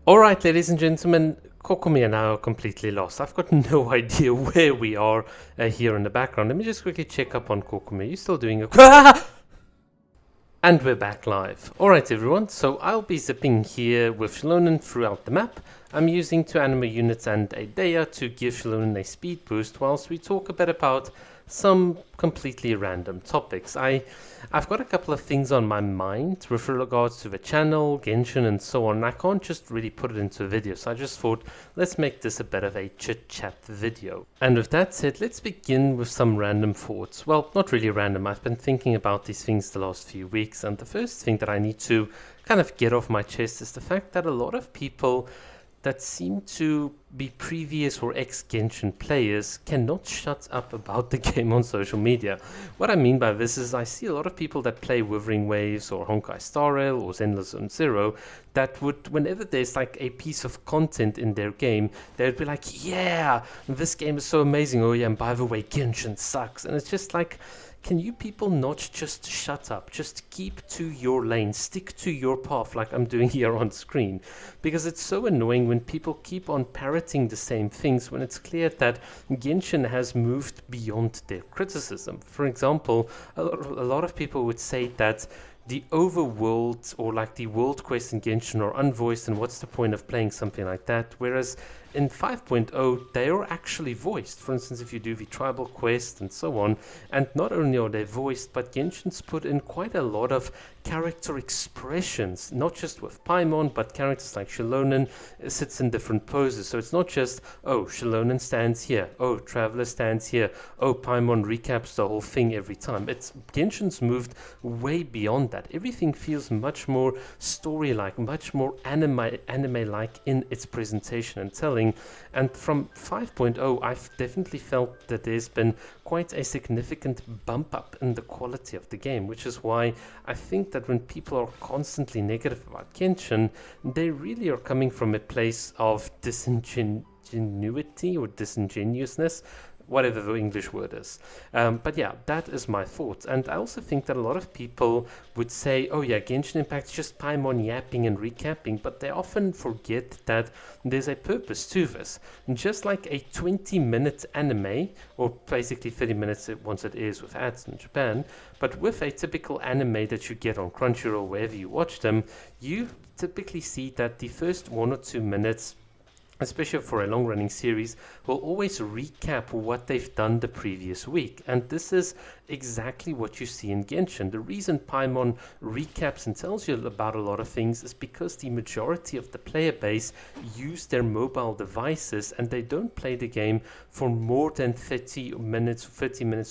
Alright, ladies and gentlemen, Kokomi and I are completely lost. I've got no idea where we are here in the background. Let me just quickly check up on Kokomi. Are you still doing a... And we're back live. Alright everyone, so I'll be zipping here with Shalonen throughout the map. I'm using 2 anima units and a Dea to give Shalonen a speed boost whilst we talk a bit about some completely random topics. I've got a couple of things on my mind with regards to the channel, Genshin and so on. I can't just really put it into a video, so I just thought let's make this a bit of a chit-chat video. And with that said, let's begin with some random thoughts. Well, not really random. I've been thinking about these things the last few weeks, and the first thing that I need to kind of get off my chest is the fact that a lot of people that seem to be previous or ex-Genshin players cannot shut up about the game on social media. What I mean by this is I see a lot of people that play Withering Waves or Honkai Star Rail or Zenless Zone Zero that would, whenever there's like a piece of content in their game, they would be like, yeah, this game is so amazing. Oh yeah, and by the way, Genshin sucks. And it's just like, can you people not just shut up? Just keep to your lane, stick to your path like I'm doing here on screen. Because it's so annoying when people keep on parroting the same things when it's clear that Genshin has moved beyond their criticism. For example, a lot of people would say that the overworld or like the world quests in Genshin are unvoiced, and what's the point of playing something like that? Whereas in 5.0 they are actually voiced. For instance, if you do the tribal quest and so on, and not only are they voiced, but Genshin's put in quite a lot of character expressions, not just with Paimon, but characters like Shalonen sits in different poses. So it's not just, oh, Shalonen stands here, oh, Traveler stands here, oh, Paimon recaps the whole thing every time. It's Genshin's moved way beyond that. Everything feels much more story-like, much more anime-like in its presentation and telling. And from 5.0, I've definitely felt that there's been quite a significant bump up in the quality of the game, which is why I think that when people are constantly negative about Genshin, they really are coming from a place of disingenuity or disingenuousness, whatever the English word is. But yeah, that is my thoughts. And I also think that a lot of people would say, oh yeah, Genshin Impact's just Paimon yapping and recapping, but they often forget that there's a purpose to this. Just like a 20-minute anime, or basically 30 minutes once it airs with ads in Japan, but with a typical anime that you get on Crunchyroll, wherever you watch them, you typically see that the first 1 or 2 minutes, especially for a long-running series, will always recap what they've done the previous week. And this is exactly what you see in Genshin. The reason Paimon recaps and tells you about a lot of things is because the majority of the player base use their mobile devices and they don't play the game for more than 30 minutes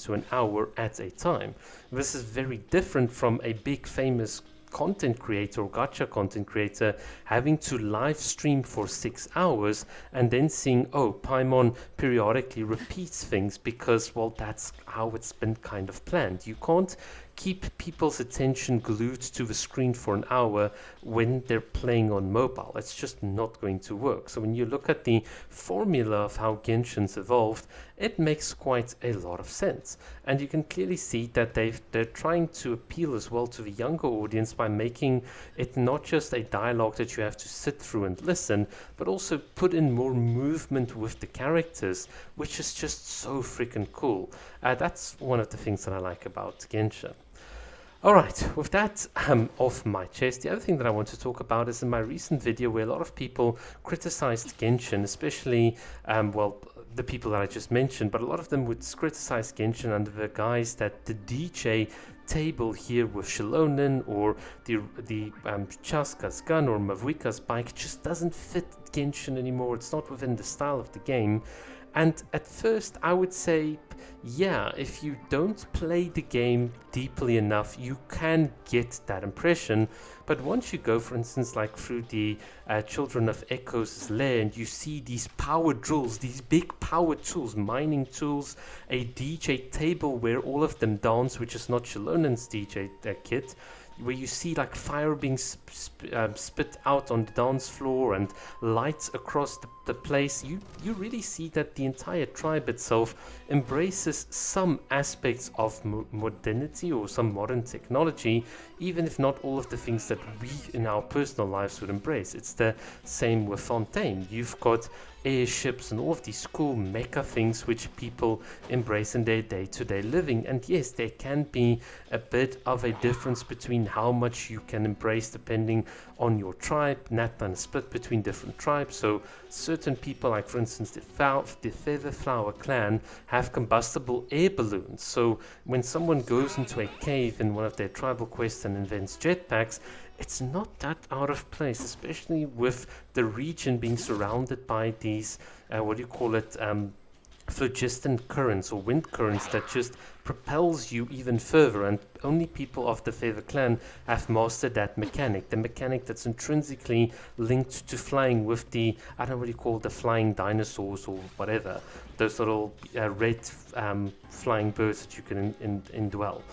to an hour at a time. This is very different from a big famous content creator or gacha content creator having to live stream for 6 hours and then seeing, oh, Paimon periodically repeats things because, well, that's how it's been kind of planned. You can't keep people's attention glued to the screen for an hour when they're playing on mobile. It's just not going to work. So when you look at the formula of how Genshin's evolved, it makes quite a lot of sense. And you can clearly see that they're trying to appeal as well to the younger audience by making it not just a dialogue that you have to sit through and listen, but also put in more movement with the characters, which is just so freaking cool. That's one of the things that I like about Genshin. Alright, with that off my chest, the other thing that I want to talk about is in my recent video where a lot of people criticized Genshin, especially, well, the people that I just mentioned, but a lot of them would criticize Genshin under the guise that the DJ table here with Shalonen or the Chaska's gun or Mavuika's bike just doesn't fit Genshin anymore. It's not within the style of the game. And at first I would say, yeah, if you don't play the game deeply enough, you can get that impression. But once you go, for instance, like through the Children of Echo's lair, and you see these power drills, these big power tools, mining tools, a DJ table where all of them dance, which is not Shalonen's DJ kit, where you see like fire being spit out on the dance floor and lights across the place, you really see that the entire tribe itself embraces some aspects of modernity or some modern technology, even if not all of the things that we in our personal lives would embrace. It's the same with Fontaine. You've got airships and all of these cool mecha things which people embrace in their day-to-day living. And yes, there can be a bit of a difference between how much you can embrace depending on your tribe. Natlan is split between different tribes, so certain people, like for instance the Feather Flower clan, have combustible air balloons. So when someone goes into a cave in one of their tribal quests and invents jetpacks, it's not that out of place, especially with the region being surrounded by these, phlogiston currents or wind currents that just propels you even further, and only people of the Feather Clan have mastered that mechanic, the mechanic that's intrinsically linked to flying with the, I don't know what you call the flying dinosaurs or whatever, those little red flying birds that you can indwell.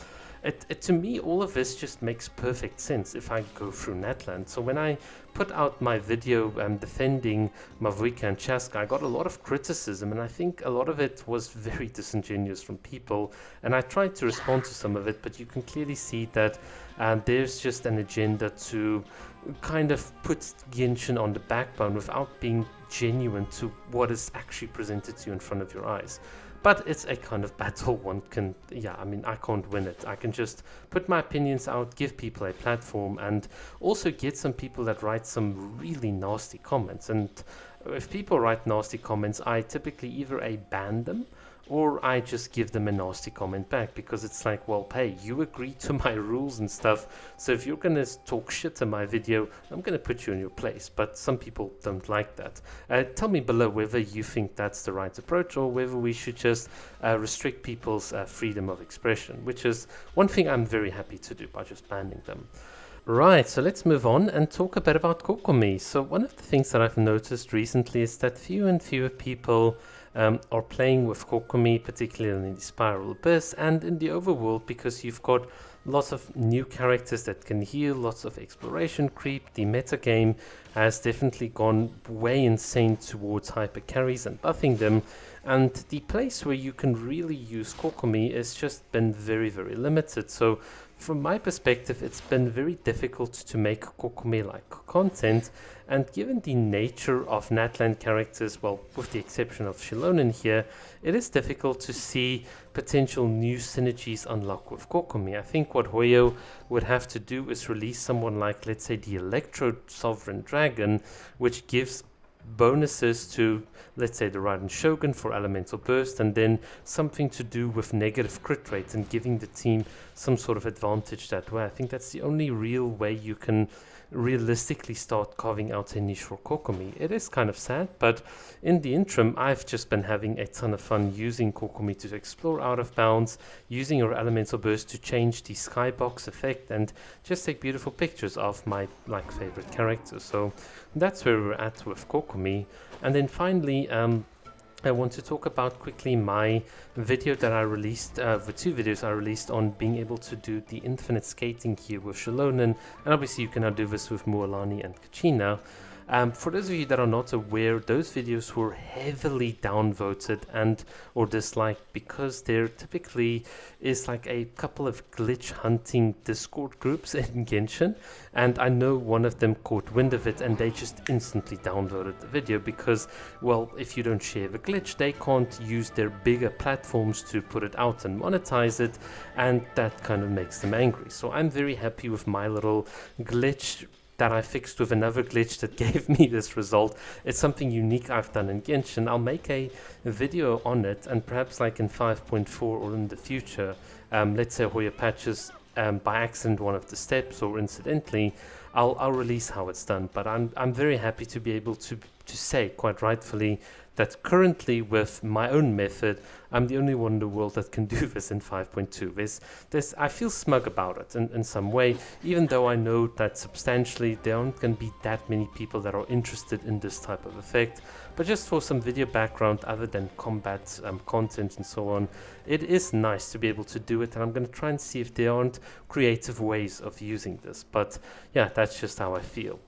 To me, all of this just makes perfect sense if I go through Natland. So when I put out my video defending Mavuika and Chaska, I got a lot of criticism, and I think a lot of it was very disingenuous from people, and I tried to respond to some of it, but you can clearly see that there's just an agenda to kind of put Genshin on the backbone without being genuine to what is actually presented to you in front of your eyes. But it's a kind of battle one can, I can't win it. I can just put my opinions out, give people a platform, and also get some people that write some really nasty comments. And if people write nasty comments, I typically either ban them or I just give them a nasty comment back, because it's like, well, hey, you agreed to my rules and stuff, so if you're gonna talk shit in my video, I'm gonna put you in your place. But some people don't like that. Tell me below whether you think that's the right approach, or whether we should just restrict people's freedom of expression, which is one thing I'm very happy to do by just banning them. Right, so let's move on and talk a bit about Kokomi. So one of the things that I've noticed recently is that fewer and fewer people are playing with Kokomi, particularly in the Spiral Abyss and in the Overworld, because you've got lots of new characters that can heal, lots of exploration creep. The metagame has definitely gone way insane towards hyper carries and buffing them, and the place where you can really use Kokomi has just been very, very limited. So from my perspective, it's been very difficult to make Kokomi-like content, and given the nature of Natland characters, well, with the exception of Shilonen here, it is difficult to see potential new synergies unlock with Kokomi. I think what Hoyo would have to do is release someone like, let's say, the Electro Sovereign Dragon, which gives bonuses to, let's say, the Raiden Shogun for Elemental Burst, and then something to do with negative crit rates and giving the team some sort of advantage that way. I think that's the only real way you can realistically start carving out a niche for Kokomi. It is kind of sad, but in the interim, I've just been having a ton of fun using Kokomi to explore out of bounds, using your Elemental Burst to change the skybox effect and just take beautiful pictures of my favorite characters. So that's where we're at with Kokomi. And then finally, I want to talk about quickly my video that I released, the 2 videos I released on being able to do the infinite skating here with Shilonen, and obviously you can now do this with Mualani and Kachina. For those of you that are not aware, those videos were heavily downvoted and or disliked because there typically is like a couple of glitch hunting Discord groups in Genshin, and I know one of them caught wind of it and they just instantly downvoted the video because, well, if you don't share the glitch, they can't use their bigger platforms to put it out and monetize it, and that kind of makes them angry. So I'm very happy with my little glitch that I fixed with another glitch that gave me this result. It's something unique I've done in Genshin. I'll make a video on it, and perhaps like in 5.4 or in the future, let's say Hoya patches by accident one of the steps or incidentally, I'll release how it's done. But I'm very happy to be able to say, quite rightfully, that currently with my own method, I'm the only one in the world that can do this in 5.2. I feel smug about it in some way, even though I know that substantially there aren't going to be that many people that are interested in this type of effect. But just for some video background other than combat content and so on, it is nice to be able to do it, and I'm going to try and see if there aren't creative ways of using this. But yeah, that's just how I feel.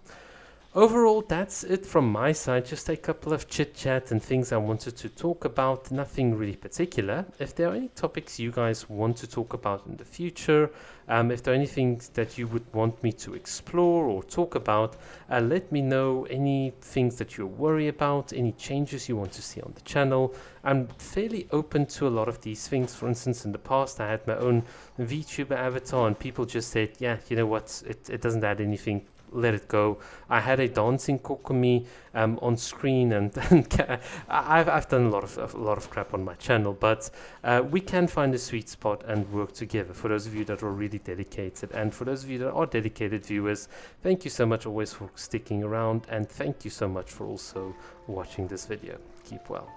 Overall, that's it from my side. Just a couple of chit-chat and things I wanted to talk about. Nothing really particular. If there are any topics you guys want to talk about in the future, if there are anything that you would want me to explore or talk about, let me know. Any things that you worry about, any changes you want to see on the channel. I'm fairly open to a lot of these things. For instance, in the past, I had my own VTuber avatar and people just said, yeah, you know what, it doesn't add anything, let it go. I had a dancing Kokomi on screen, and I've done a lot of crap on my channel, but we can find a sweet spot and work together. For those of you that are really dedicated, and for those of you that are dedicated viewers, thank you so much always for sticking around, and thank you so much for also watching this video. Keep well.